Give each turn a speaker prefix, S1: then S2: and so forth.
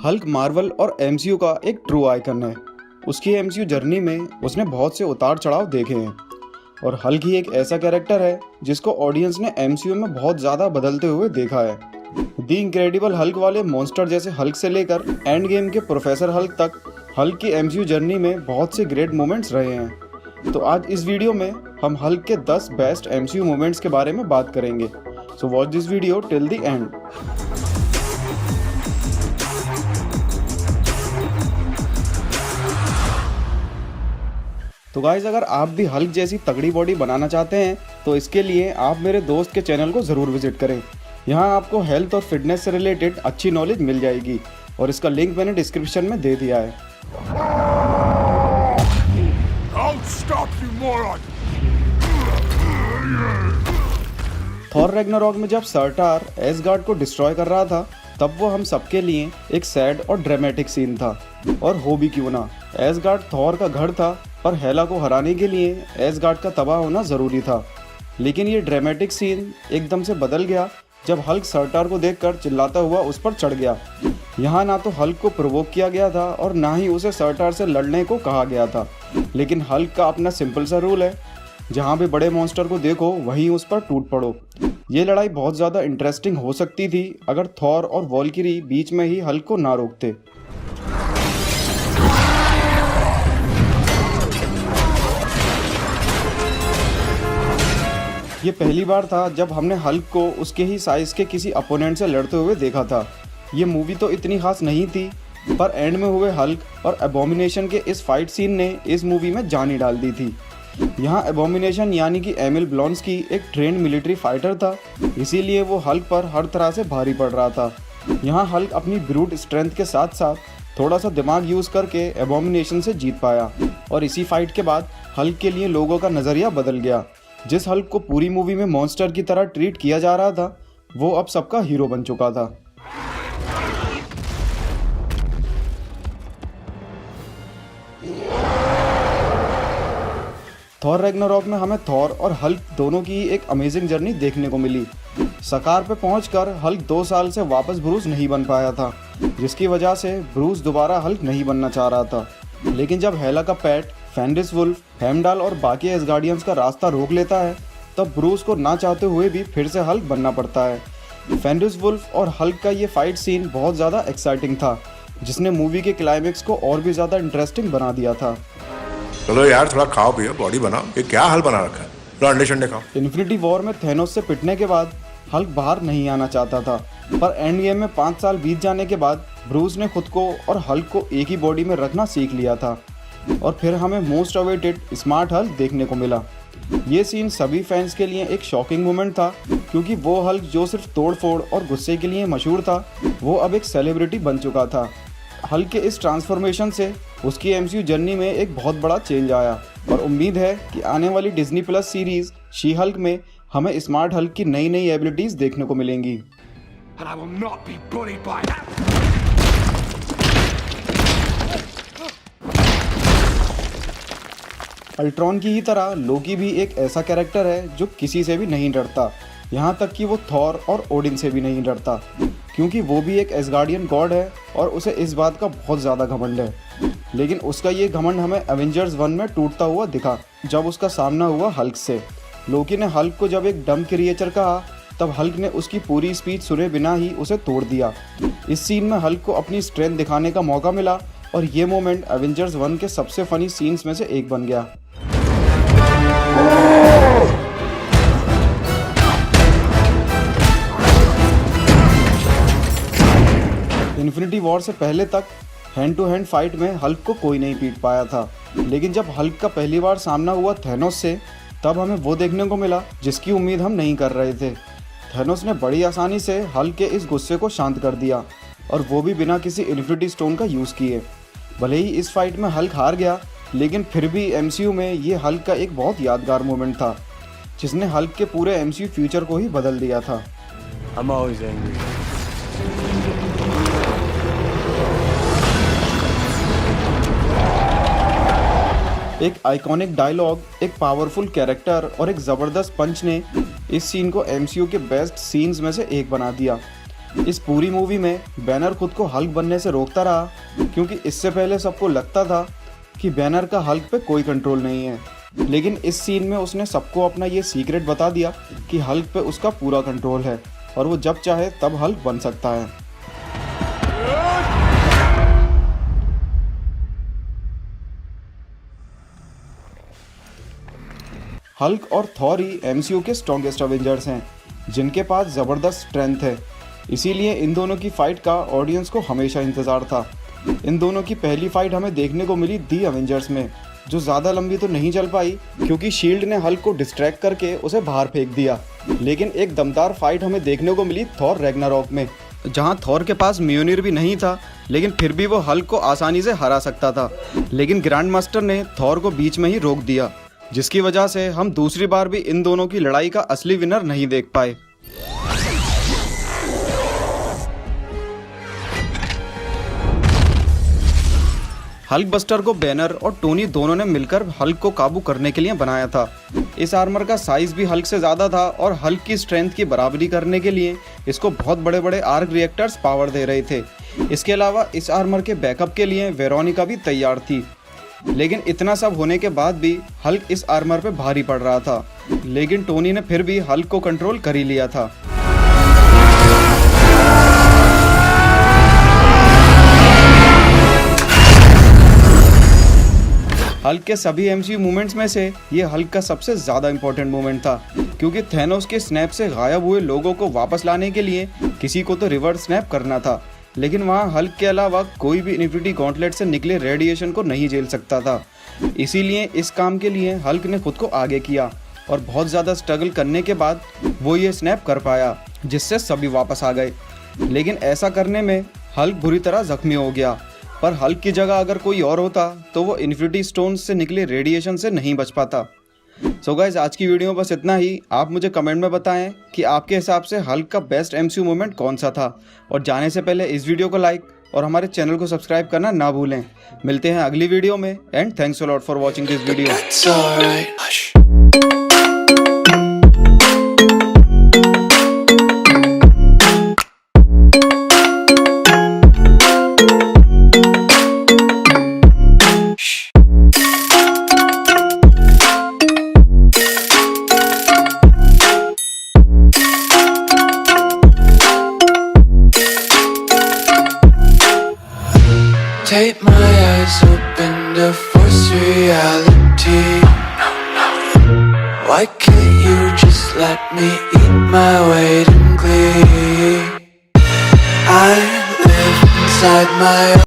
S1: Hulk Marvel और MCU का एक ट्रू आइकन है। उसकी एमसीयू जर्नी में उसने बहुत से उतार चढ़ाव देखे हैं और हल्क ही एक ऐसा कैरेक्टर है जिसको ऑडियंस ने एमसीयू में बहुत ज़्यादा बदलते हुए देखा है। द इनक्रेडिबल हल्क वाले मॉन्स्टर जैसे हल्क से लेकर एंड गेम के प्रोफेसर हल्क तक हल्क की एमसीयू जर्नी में बहुत से ग्रेट मोमेंट्स रहे हैं। तो आज इस वीडियो में हम हल्क के 10 बेस्ट एमसीयू मोमेंट्स के बारे में बात करेंगे। So watch this video till the end. तो गाइज, अगर आप भी हल्क जैसी तगड़ी बॉडी बनाना चाहते हैं तो इसके लिए आप मेरे दोस्त के चैनल को ज़रूर विजिट करें। यहाँ आपको हेल्थ और फिटनेस से रिलेटेड अच्छी नॉलेज मिल जाएगी और इसका लिंक मैंने डिस्क्रिप्शन में दे दिया है। थॉर रैग्नारॉक में जब सर्टार एसगार्ड को डिस्ट्रॉय कर रहा था तब वो हम सबके लिए एक सैड और ड्रामेटिक सीन था। और हो भी क्यों ना, एसगार्ड थॉर का घर था, पर हेला को हराने के लिए एसगार्ड का तबाह होना ज़रूरी था। लेकिन ये ड्रामेटिक सीन एकदम से बदल गया जब हल्क सर्टार को देखकर चिल्लाता हुआ उस पर चढ़ गया। यहाँ ना तो हल्क को प्रोवोक किया गया था और ना ही उसे सर्टार से लड़ने को कहा गया था। लेकिन हल्क का अपना सिंपल सा रूल है, जहाँ भी बड़े मॉन्स्टर को देखो वहीं उस पर टूट पड़ो। ये लड़ाई बहुत ज़्यादा इंटरेस्टिंग हो सकती थी अगर थॉर और वॉल्किरी बीच में ही हल्क को ना रोकते। ये पहली बार था जब हमने हल्क को उसके ही साइज के किसी अपोनेंट से लड़ते हुए देखा था। ये मूवी तो इतनी खास नहीं थी, पर एंड में हुए हल्क और एबोमिनेशन के इस फाइट सीन ने इस मूवी में जान ही डाल दी थी। यहाँ एबोमिनेशन यानी कि एमिल ब्लॉन्स्की एक ट्रेंड मिलिट्री फाइटर था, इसीलिए वो हल्क पर हर तरह से भारी पड़ रहा था। यहाँ हल्क अपनी ब्रूट स्ट्रेंथ के साथ साथ थोड़ा सा दिमाग यूज़ करके एबोमिनेशन से जीत पाया और इसी फाइट के बाद हल्क के लिए लोगों का नज़रिया बदल गया। जिस हल्क को पूरी मूवी में मॉन्स्टर की तरह ट्रीट किया जा रहा था वो अब सबका हीरो बन चुका था। थॉर रैग्नारॉक में हमें थॉर और हल्क दोनों की एक अमेजिंग जर्नी देखने को मिली। सकार पे पहुंचकर हल्क 2 साल से वापस ब्रूस नहीं बन पाया था, जिसकी वजह से ब्रूस दोबारा हल्क नहीं बनना चाह रहा था। लेकिन जब हेला का पेट फेंडिस वुल्फ, हेमडाल और बाकी एसगार्डियंस का रास्ता रोक लेता है तब ब्रूस को ना चाहते हुए भी फिर से हल्क बनना पड़ता है। फेंडिस वुल्फ और हल्क का ये फाइट सीन बहुत ज़्यादा एक्साइटिंग था, जिसने मूवी के क्लाइमेक्स को और भी ज़्यादा इंटरेस्टिंग बना दिया था।
S2: चलो यार, थोड़ा खाओ पियो, बॉडी बनाओ। ये क्या हल बना रखा है? लो अंडे शंडे खाओ।
S1: इन्फिनिटी वॉर में थेनोस से पिटने के बाद हल्क बाहर नहीं आना चाहता था, पर एंड गेम में 5 साल बीत जाने के बाद ब्रूस ने खुद को और हल्क को एक ही बॉडी में रखना सीख लिया था और फिर हमें मोस्ट अवेटेड स्मार्ट हल्क देखने को मिला। ये सीन सभी फैंस के लिए एक शॉकिंग मोमेंट था, क्योंकि वो हल्क जो सिर्फ तोड़फोड़ और गुस्से के लिए मशहूर था वो अब एक सेलिब्रिटी बन चुका था। हल्क के इस ट्रांसफॉर्मेशन से उसकी एमसीयू जर्नी में एक बहुत बड़ा चेंज आया और उम्मीद है कि आने वाली Disney plus series she Hulk में हमें स्मार्ट हल्क की नई नई एबिलिटीज देखने को मिलेंगी। अल्ट्रॉन की ही तरह लोकी भी एक ऐसा कैरेक्टर है जो किसी से भी नहीं डरता, यहाँ तक कि वो थॉर और ओडिन से भी नहीं डरता, क्योंकि वो भी एक एसगार्डियन गॉड है और उसे इस बात का बहुत ज़्यादा घमंड है। लेकिन उसका ये घमंड हमें एवेंजर्स 1 में टूटता हुआ दिखा जब उसका सामना हुआ हल्क से। लोकी ने हल्क को जब एक डम क्रिएचर कहा तब हल्क ने उसकी पूरी स्पीच सुने बिना ही उसे तोड़ दिया। इस सीन में हल्क को अपनी स्ट्रेंथ दिखाने का मौका मिला और ये मोमेंट एवेंजर्स 1 के सबसे फनी सीन्स में से एक बन गया। इन्फिनिटी वॉर से पहले तक हैंड टू हैंड फाइट में हल्क को कोई नहीं पीट पाया था, लेकिन जब हल्क का पहली बार सामना हुआ थेनोस से तब हमें वो देखने को मिला जिसकी उम्मीद हम नहीं कर रहे थे। थेनोस ने बड़ी आसानी से हल्क के इस गुस्से को शांत कर दिया और वो भी बिना किसी इन्फिनिटी स्टोन का यूज़ किए। भले ही इस फाइट में हल्क हार गया, लेकिन फिर भी एमसीयू में ये हल्क का एक बहुत यादगार मोमेंट था जिसने हल्क के पूरे एमसीयू फ्यूचर को ही बदल दिया था। एक आइकॉनिक डायलॉग, एक पावरफुल कैरेक्टर और एक ज़बरदस्त पंच ने इस सीन को एमसीयू के बेस्ट सीन्स में से एक बना दिया। इस पूरी मूवी में बैनर खुद को हल्क बनने से रोकता रहा, क्योंकि इससे पहले सबको लगता था कि बैनर का हल्क पे कोई कंट्रोल नहीं है। लेकिन इस सीन में उसने सबको अपना ये सीक्रेट बता दिया कि हल्क पे उसका पूरा कंट्रोल है और वो जब चाहे तब हल्क बन सकता है। हल्क और थॉर ही एमसीयू के स्ट्रॉन्गेस्ट अवेंजर्स हैं, जिनके पास ज़बरदस्त स्ट्रेंथ है। इसीलिए इन दोनों की फाइट का ऑडियंस को हमेशा इंतज़ार था। इन दोनों की पहली फाइट हमें देखने को मिली दी अवेंजर्स में, जो ज़्यादा लंबी तो नहीं चल पाई क्योंकि शील्ड ने हल्क को डिस्ट्रैक्ट करके उसे बाहर फेंक दिया। लेकिन एक दमदार फाइट हमें देखने को मिली थॉर रैग्नारॉक में, जहां थॉर के पास म्योनिर भी नहीं था, लेकिन फिर भी वो हल्क को आसानी से हरा सकता था। लेकिन ग्रैंड मास्टर ने थॉर को बीच में ही रोक दिया, जिसकी वजह से हम दूसरी बार भी इन दोनों की लड़ाई का असली विनर नहीं देख पाए। हल्क बस्टर को बैनर और टोनी दोनों ने मिलकर हल्क को काबू करने के लिए बनाया था। इस आर्मर का साइज भी हल्क से ज़्यादा था और हल्क की स्ट्रेंथ की बराबरी करने के लिए इसको बहुत बड़े बड़े आर्क रिएक्टर्स पावर दे रहे थे। इसके अलावा इस आर्मर के बैकअप के लिए वेरोनिका भी तैयार थी। लेकिन इतना सब होने के बाद भी हल्क इस आर्मर पे भारी पड़ रहा था, लेकिन टोनी ने फिर भी हल्क को कंट्रोल कर ही लिया था। हल्क के सभी एमसीयू मूवमेंट्स में से ये हल्क का सबसे ज़्यादा इंपॉर्टेंट मूवमेंट था, क्योंकि थैनोस के स्नैप से गायब हुए लोगों को वापस लाने के लिए किसी को तो रिवर्स स्नैप करना था। लेकिन वहाँ हल्क के अलावा कोई भी इन्फिनिटी गॉन्टलेट से निकले रेडिएशन को नहीं झेल सकता था। इसीलिए इस काम के लिए हल्क ने खुद को आगे किया और बहुत ज़्यादा स्ट्रगल करने के बाद वो ये स्नैप कर पाया, जिससे सभी वापस आ गए। लेकिन ऐसा करने में हल्क बुरी तरह जख्मी हो गया, पर हल्क की जगह अगर कोई और होता तो वो इन्फिनिटी स्टोन्स से निकले रेडिएशन से नहीं बच पाता। सो गाइस, आज की वीडियो में बस इतना ही। आप मुझे कमेंट में बताएं कि आपके हिसाब से हल्क का बेस्ट एमसीयू मोमेंट कौन सा था, और जाने से पहले इस वीडियो को लाइक और हमारे चैनल को सब्सक्राइब करना ना भूलें। मिलते हैं अगली वीडियो में, and thanks a lot for watching this video.
S3: Take my eyes open to force reality. Why can't you just let me eat my weight in glee? I live inside my